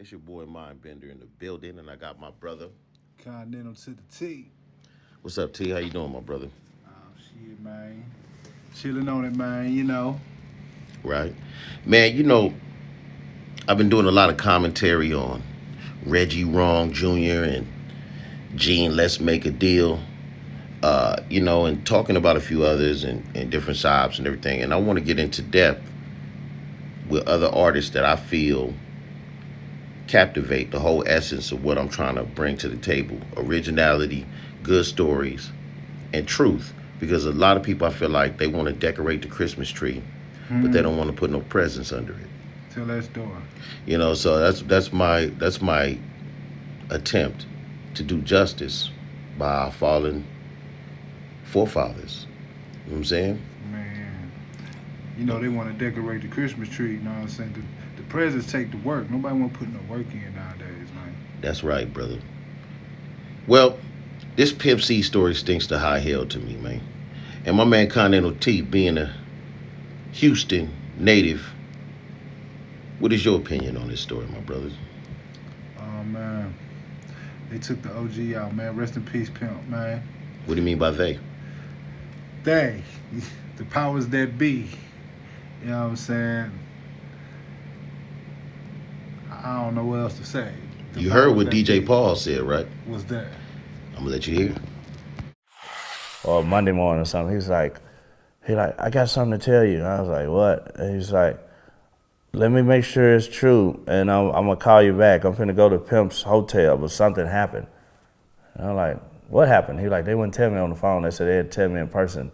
It's your boy Mindbender in the building, and I got my brother. Continental to the T. What's up, T? How you doing, my brother? Oh shit, man. Chilling on it, man. Right, man. I've been doing a lot of commentary on Reggie Wrong Jr. and Gene. Let's make a deal. And talking about a few others and different sides and everything. And I want to get into depth with other artists that I feel captivate the whole essence of what I'm trying to bring to the table: originality, good stories, and truth. Because a lot of people, I feel like they want to decorate the Christmas tree, but they Hmm. don't want to put no presents under it. Till that's door. So that's my attempt to do justice by our fallen forefathers. You know what I'm saying? Man. They want to decorate the Christmas tree, you know what I'm saying? The presents take the work. Nobody want to put no work in nowadays, man. That's right, brother. Well, this Pimp C story stinks to high hell to me, man. And my man Continental T, being a Houston native, what is your opinion on this story, my brothers? Oh man. They took the OG out, man. Rest in peace, Pimp, man. What do you mean by they? They, the powers that be. You know what I'm saying? I don't know what else to say. The You heard powers what that DJ be Paul said, right? was there. I'm gonna let you hear. Or Monday morning or something. He like, I got something to tell you. And I was like, what? And he's like, let me make sure it's true, and I'm gonna call you back. I'm finna go to Pimp's hotel, but something happened. And I'm like, what happened? He like, they wouldn't tell me on the phone. They said they'd tell me in person.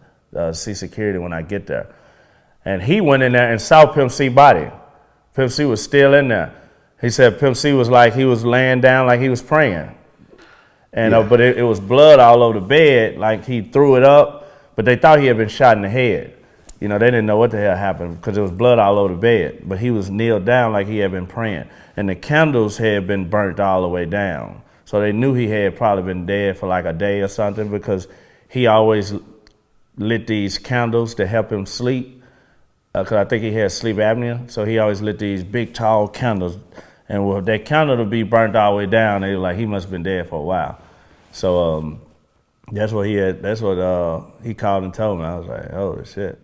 See security when I get there. And he went in there and saw Pimp C body. Pimp C was still in there. He said Pimp C was like he was laying down like he was praying. And Yeah. but it was blood all over the bed, like he threw it up, but they thought he had been shot in the head. They didn't know what the hell happened because there was blood all over the bed. But he was kneeled down like he had been praying. And the candles had been burnt all the way down. So they knew he had probably been dead for like a day or something because he always lit these candles to help him sleep. Because I think he had sleep apnea. So he always lit these big, tall candles. And with that candle to be burnt all the way down, they were like, he must have been dead for a while. So that's what he had. That's what he called and told me. I was like, holy shit.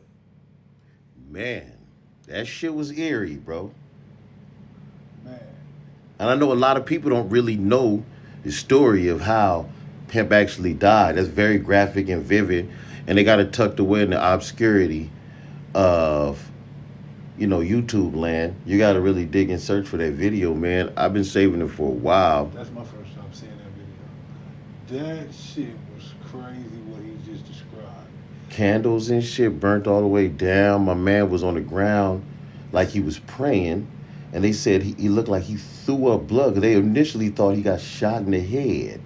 Man, that shit was eerie, bro. Man. And I know a lot of people don't really know the story of how Pimp actually died. That's very graphic and vivid, and they got it tucked away in the obscurity of YouTube land. You got to really dig and search for that video, man. I've been saving it for a while. That's my first time seeing that video. That shit was crazy what he just described. Candles and shit burnt all the way down. My man was on the ground like he was praying, and they said he looked like he threw up blood. They initially thought he got shot in the head.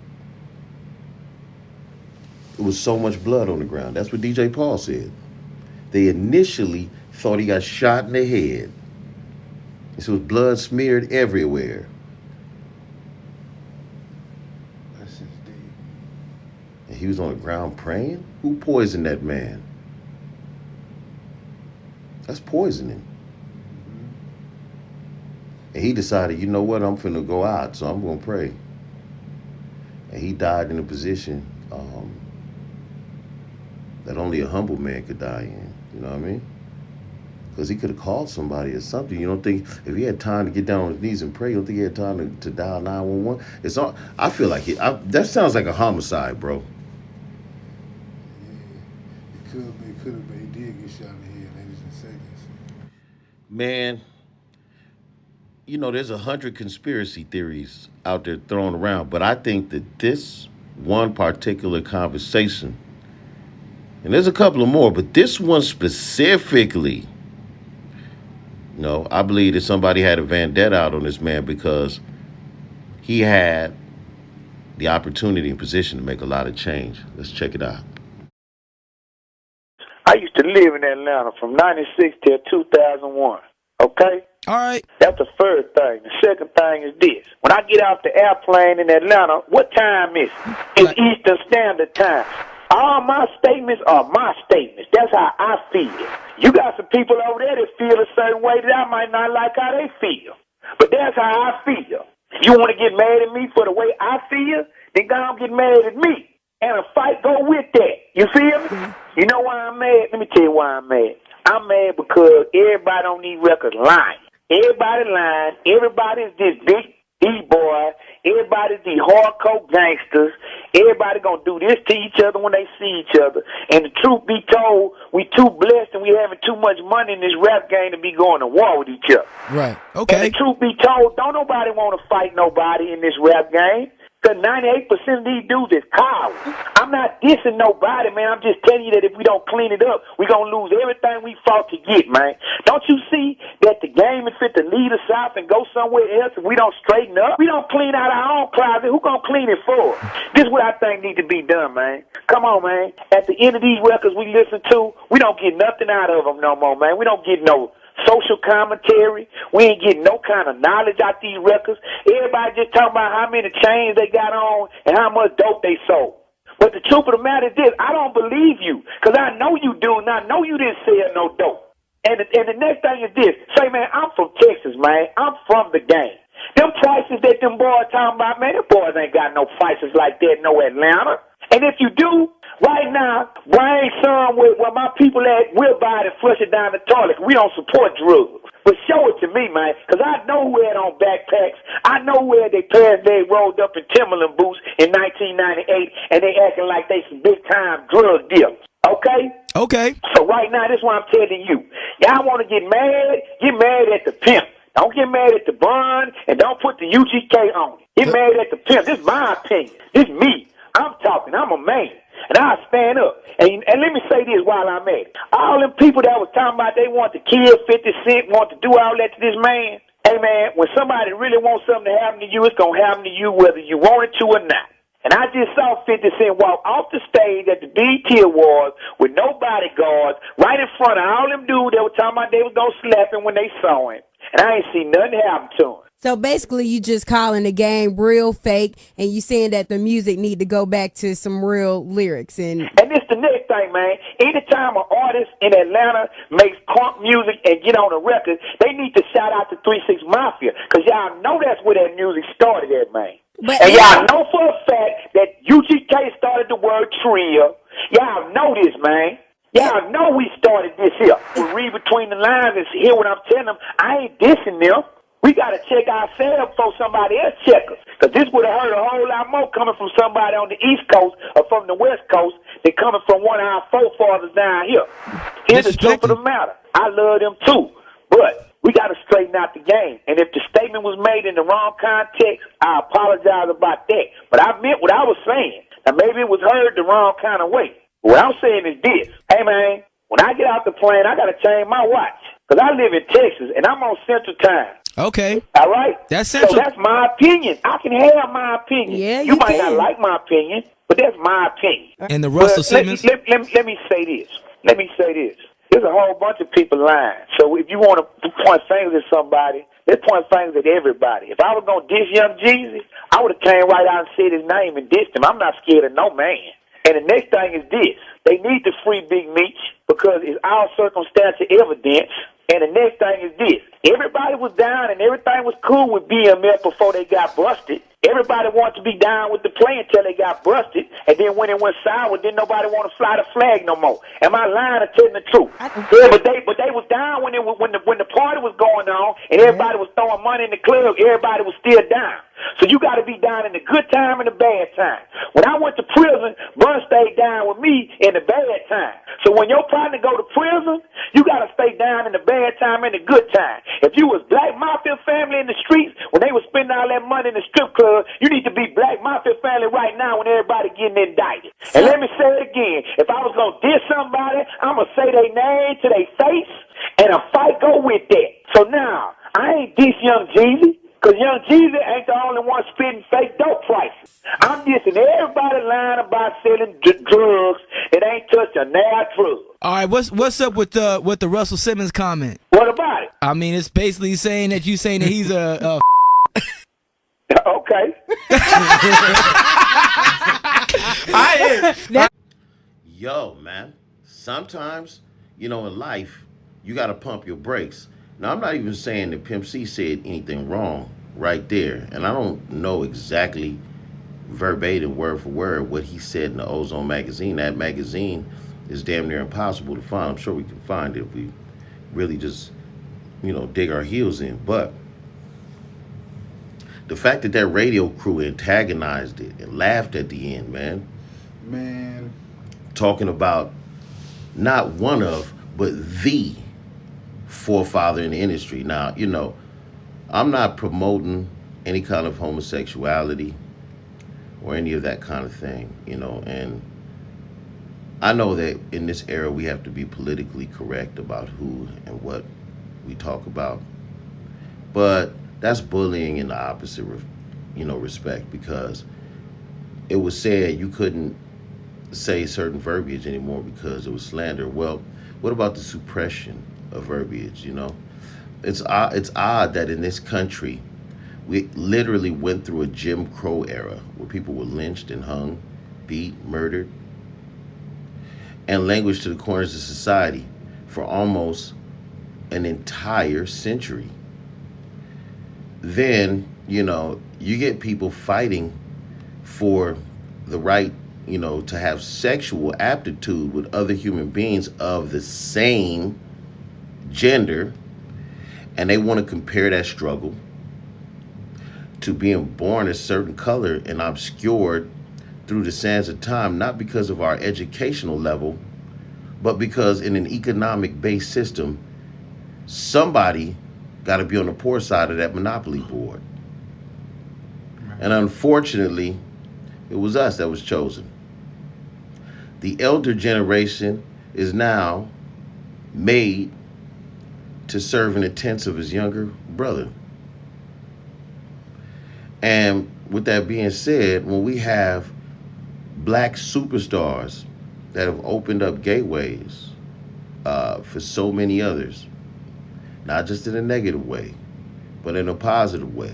It was so much blood on the ground. That's what DJ Paul said. They initially thought he got shot in the head. So it was blood smeared everywhere. That's just deep. And he was on the ground praying? Who poisoned that man? That's poisoning. And he decided, you know what, I'm finna go out, so I'm gonna pray. And he died in a position that only a humble man could die in. You know what I mean? Because he could have called somebody or something. You don't think if he had time to get down on his knees and pray, you don't think he had time to dial 911? It's all. I feel like that sounds like a homicide, bro. Yeah. It could have been. He did get shot in the head, ladies and seconds. Man, there's 100 conspiracy theories out there thrown around, but I think that this one particular conversation, and there's a couple of more, but this one specifically, I believe that somebody had a vendetta out on this man because he had the opportunity and position to make a lot of change. Let's check it out. I used to live in Atlanta from 96 till 2001. Okay? All right. That's the first thing. The second thing is this. When I get off the airplane in Atlanta, what time is it? It's Eastern Standard Time. All my statements are my statements. That's how I feel. You got some people over there that feel a certain way that I might not like how they feel. But that's how I feel. you want to get mad at me for the way I feel, then go and get mad at me. And a fight go with that. You feel me? You know why I'm mad? Let me tell you why I'm mad. I'm mad because everybody on these records lying. Everybody lying. Everybody's this big D-boy. Everybody's these hardcore gangsters. Everybody gonna do this to each other when they see each other. And the truth be told, we too blessed and we having too much money in this rap game to be going to war with each other. Right. And Okay. the truth be told, don't nobody want to fight nobody in this rap game. Because 98% of these dudes is cowards. I'm not dissing nobody, man. I'm just telling you that if we don't clean it up, we're going to lose everything we fought to get, man. Don't you see that the game is fit to lead us out and go somewhere else if we don't straighten up? We don't clean out our own closet. Who going to clean it for us? This is what I think need to be done, man. Come on, man. At the end of these records we listen to, we don't get nothing out of them no more, man. We don't get no social commentary. We ain't getting no kind of knowledge out these records. Everybody just talking about how many chains they got on and how much dope they sold. But the truth of the matter is this, I don't believe you, because I know you do, and I know you didn't sell no dope. And the next thing is this, say, man, I'm from Texas, man. I'm from the game. Them prices that them boys talking about, man, them boys ain't got no prices like that in no Atlanta. And if you do, right now, bring some where my people at, we'll buy it and flush it down the toilet. We don't support drugs. But show it to me, man, because I know who had on backpacks. I know where they past they rolled up in Timberland boots in 1998, and they acting like they some big-time drug dealers. Okay? Okay. So right now, this is what I'm telling you. Y'all want to get mad at the pimp. Don't get mad at the bun, and don't put the UGK on it. Get mad at the pimp. This is my opinion. This is me. I'm talking. I'm a man. And I'll stand up. And let me say this while I'm at it. All them people that was talking about they want to kill 50 Cent, want to do all that to this man. Hey, man, when somebody really wants something to happen to you, it's going to happen to you whether you want it to or not. And I just saw 50 Cent walk off the stage at the BET Awards with no bodyguards right in front of all them dudes that were talking about they was going to slap him when they saw him. And I ain't seen nothing happen to him. So basically, you just calling the game real fake, and you saying that the music need to go back to some real lyrics. And this the next thing, man. Anytime an artist in Atlanta makes crunk music and get on a record, they need to shout out to 3-6 Mafia, because y'all know that's where that music started at, man. And y'all know for a fact that UGK started the word trio. Y'all know this, man. Y'all know we started this here. We read between the lines and hear what I'm telling them. I ain't dissing them. We got to check ourselves before somebody else check us. Because this would have hurt a whole lot more coming from somebody on the East Coast or from the West Coast than coming from one of our forefathers down here. Here's the truth of the matter. I love them too. But we got to straighten out the game. And if the statement was made in the wrong context, I apologize about that. But I meant what I was saying. Now, maybe it was heard the wrong kind of way. But what I'm saying is this. Hey, man, when I get out the plane, I got to change my watch. Because I live in Texas, and I'm on Central Time. Okay. All right? That's Central. So that's my opinion. I can have my opinion. Yeah, you might can. not like my opinion, but that's my opinion. And the Russell Simmons. Let me say this. Let me say this. There's a whole bunch of people lying. So if you want to point fingers at somebody, let's point fingers at everybody. If I was going to diss Young Jeezy, I would have came right out and said his name and dissed him. I'm not scared of no man. And the next thing is this. They need to free Big Meech because it's all circumstantial evidence. And the next thing is this. Everybody was down and everything was cool with BMF before they got busted. Everybody wanted to be down with the play until they got busted. And then when it went sour, then nobody want to fly the flag no more. Am I lying or telling the truth? Yeah, but they was down when the party was going on and everybody was throwing money in the club. Everybody was still down. So you got to be down in the good time and the bad time. When I went to prison, Bun stayed down with me in the bad time. So when your partner go to prison, you got to stay down in the bad time and the good time. If you was Black Mafia family in the streets, when they was spending all that money in the strip club, you need to be Black Mafia family right now when everybody getting indicted. And let me say it again. If I was going to diss somebody, I'm going to say their name to their face, and a fight go with that. So now, I ain't diss Young Jeezy. Because Young Jeezy ain't the only one spitting fake dope prices. I'm dissing everybody lying about selling drugs that ain't touched a nail drug. All right, what's up with the Russell Simmons comment? What about it? I mean, it's basically saying that he's a Okay. Yo, man, sometimes, in life, you got to pump your brakes. Now, I'm not even saying that Pimp C said anything wrong right there. And I don't know exactly verbatim, word for word, what he said in the Ozone magazine. That magazine is damn near impossible to find. I'm sure we can find it if we really just, dig our heels in. But the fact that that radio crew antagonized it and laughed at the end, man, Man, talking about not one of, but the forefather in the industry. Now, I'm not promoting any kind of homosexuality or any of that kind of thing, and I know that in this era we have to be politically correct about who and what we talk about, but that's bullying in the opposite, respect, because it was said you couldn't say certain verbiage anymore because it was slander. Well, what about the suppression of verbiage? It's odd that in this country we literally went through a Jim Crow era where people were lynched and hung, beat, murdered, and languished to the corners of society for almost an entire century. Then, you get people fighting for the right, to have sexual aptitude with other human beings of the same gender, and they want to compare that struggle to being born a certain color and obscured through the sands of time, not because of our educational level, but because in an economic based system, somebody got to be on the poor side of that monopoly board. And unfortunately, it was us that was chosen. The elder generation is now made to serve in the tents of his younger brother. And with that being said, when we have black superstars that have opened up gateways for so many others, not just in a negative way, but in a positive way,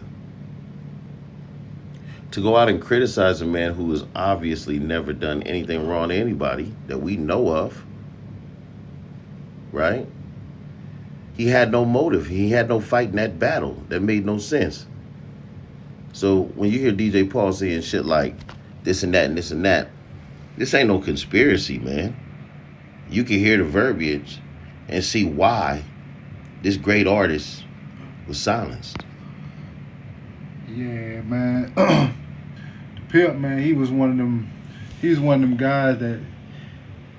to go out and criticize a man who has obviously never done anything wrong to anybody that we know of, right? He had no motive. He had no fight in that battle. That made no sense. So when you hear DJ Paul saying shit like this and that and this and that, this ain't no conspiracy, man. You can hear the verbiage and see why this great artist was silenced. yeah, man. The Pimp, man, he was one of them. He was one of them guys that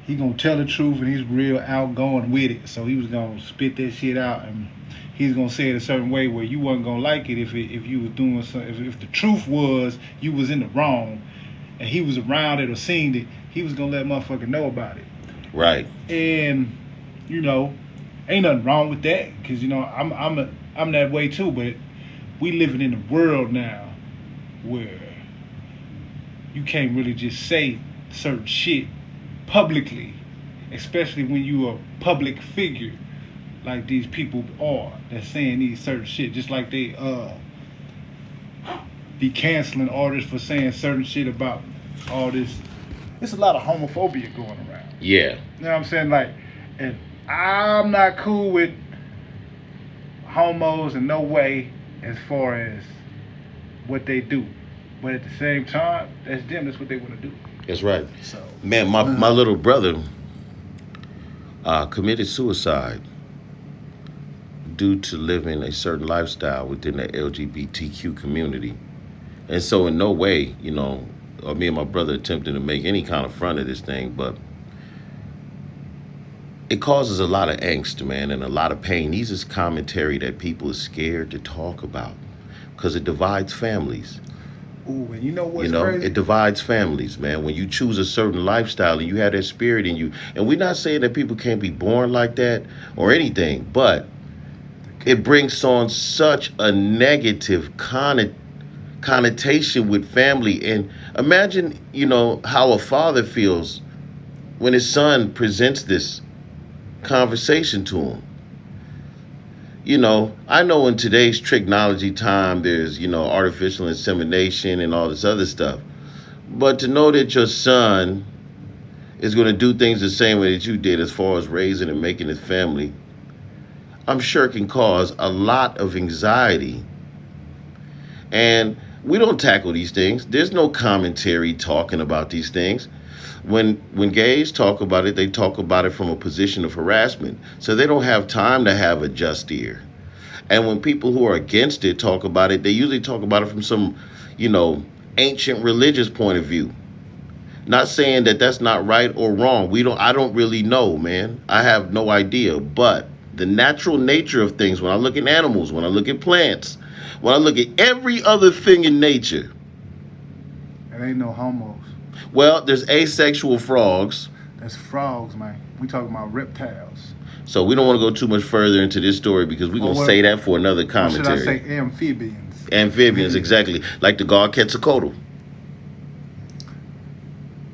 he gonna tell the truth and he's real outgoing with it. So he was gonna spit that shit out and he's gonna say it a certain way where you wasn't gonna like it if you was doing something. If the truth was you was in the wrong, and he was around it or seen it, he was gonna let motherfucker know about it. Right. And ain't nothing wrong with that because I'm that way too. But we living in a world now where you can't really just say certain shit publicly, especially when you a public figure like these people are that's saying these certain shit, just like they be canceling artists for saying certain shit about all this. It's a lot of homophobia going around. Yeah. You know what I'm saying? Like, and I'm not cool with homos in no way as far as what they do. But at the same time, that's them. That's what they want to do. That's right. So, Man, my little brother committed suicide due to living a certain lifestyle within the LGBTQ community. And so in no way, or me and my brother attempting to make any kind of front of this thing, but it causes a lot of angst, man, and a lot of pain. These is commentary that people are scared to talk about because it divides families. ooh, and you know what's crazy? It divides families, man. When you choose a certain lifestyle and you have that spirit in you, and we're not saying that people can't be born like that or anything, but it brings on such a negative connotation with family. And imagine, how a father feels when his son presents this conversation to him. I know in today's technology time, there's, artificial insemination and all this other stuff. But to know that your son is going to do things the same way that you did as far as raising and making his family, I'm sure can cause a lot of anxiety And we don't tackle these things. There's no commentary talking about these things. When gays talk about it, they talk about it from a position of harassment. So they don't have time to have a just ear. And when people who are against it talk about it, they usually talk about it from some, you know, ancient religious point of view. Not saying that that's not right or wrong. I don't really know, man. I have no idea. But the natural nature of things, when I look at animals, when I look at plants, when I look at every other thing in nature, It ain't no homos. well, there's asexual frogs. That's frogs, man. We talking about reptiles. So we don't want to go too much further into this story because we're going to say that for another Or should I commentary. say amphibians? Amphibians, exactly. Like the god Quetzalcoatl.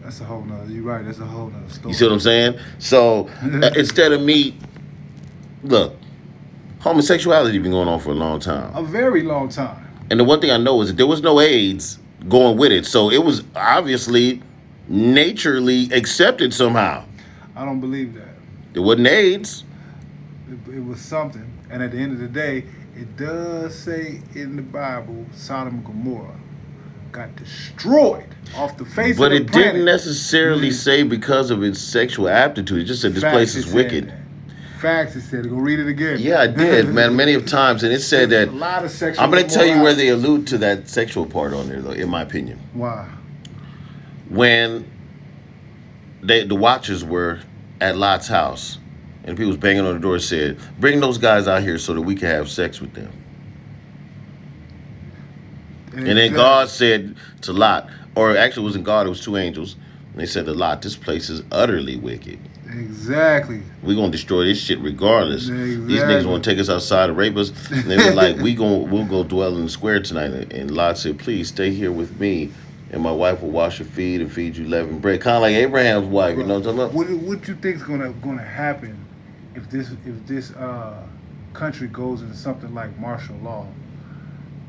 That's a whole nother. You're right. That's a whole nother story. You see what I'm saying? So instead of me, look, homosexuality been going on for a long time. A very long time. And the one thing I know is that there was no AIDS going with it. So it was obviously naturally accepted somehow. I don't believe that. There wasn't AIDS. It was something. And at the end of the day, it does say in the Bible, Sodom and Gomorrah got destroyed off the face But of the it planet. didn't necessarily say because of its sexual aptitude. It just said this Facts, place it is said wicked. that. Facts, it said. Go read it again. Yeah, I did, man, many of times. And it said that. A lot of sexual I'm going to tell you where immorality. they allude to that sexual part on there, though, in my opinion. Why? When the watchers were at Lot's house and people was banging on the door and said, bring those guys out here so that we can have sex with them. And then God said to Lot, or actually it wasn't God, it was two angels. And they said to Lot, this place is utterly wicked. Exactly. We're going to destroy this shit regardless. Exactly. These niggas want to take us outside and rape us. And they were like, we'll go dwell in the square tonight. And Lot said, please stay here with me. And my wife will wash your feet and feed you leavened bread. Kind of like Abraham's wife, you know what I'm talking about? What you think's gonna happen if this country goes into something like martial law,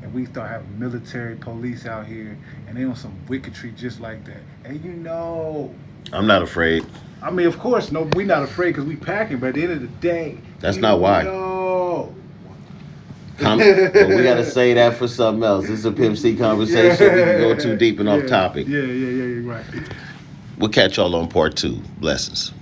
and we start having military police out here, and they on some wickedry just like that? And you know, I'm not afraid. I mean, of course, no, we not afraid because we packing. But at the end of the day, That's not why. No. But we got to say that for something else. This is a Pimp C conversation. We can go too deep and off topic. Yeah, you're right. We'll catch y'all on part 2. Blessings.